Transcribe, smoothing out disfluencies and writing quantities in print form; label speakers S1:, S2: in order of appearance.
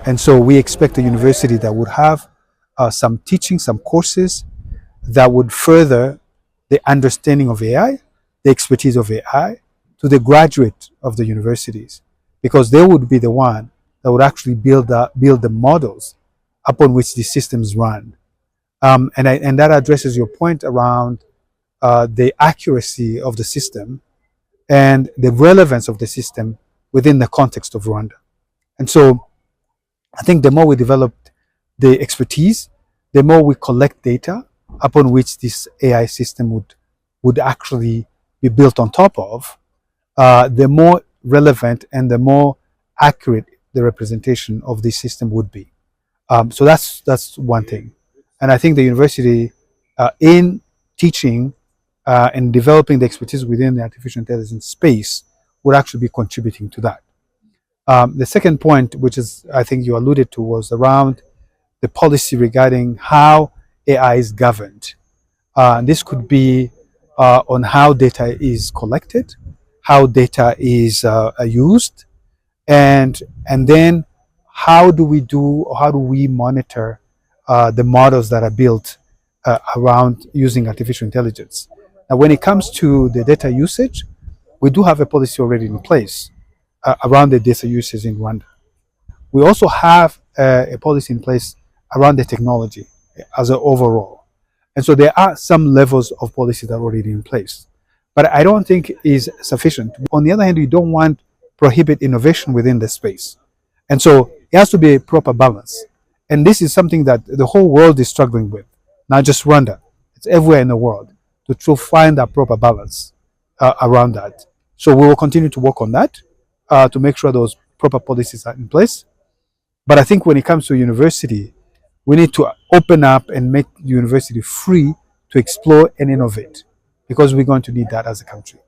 S1: And so we expect a university that would have some teaching, some courses that would further the understanding of AI, the expertise of AI to the graduate of the universities, because they would be the one that would actually build the models upon which these systems run. And that addresses your point around the accuracy of the system and the relevance of the system within the context of Rwanda. And so I think the more we develop the expertise, the more we collect data upon which this AI system would actually be built on top of, the more relevant and the more accurate the representation of this system would be. So that's one thing. And I think the university, in teaching and developing the expertise within the artificial intelligence space, would actually be contributing to that. The second point, which is I think you alluded to, was around the policy regarding how AI is governed. This could be on how data is collected, how data is used, and then how do we monitor the models that are built around using artificial intelligence. Now, when it comes to the data usage, we do have a policy already in place around the data usage in Rwanda. We also have a policy in place around the technology as an overall. And so there are some levels of policy that are already in place. But I don't think is sufficient. On the other hand, we don't want to prohibit innovation within the space. And so it has to be a proper balance. And this is something that the whole world is struggling with, not just Rwanda. It's everywhere in the world to try to find that proper balance around that. So we will continue to work on that to make sure those proper policies are in place. But I think when it comes to university, we need to open up and make the university free to explore and innovate, because we're going to need that as a country.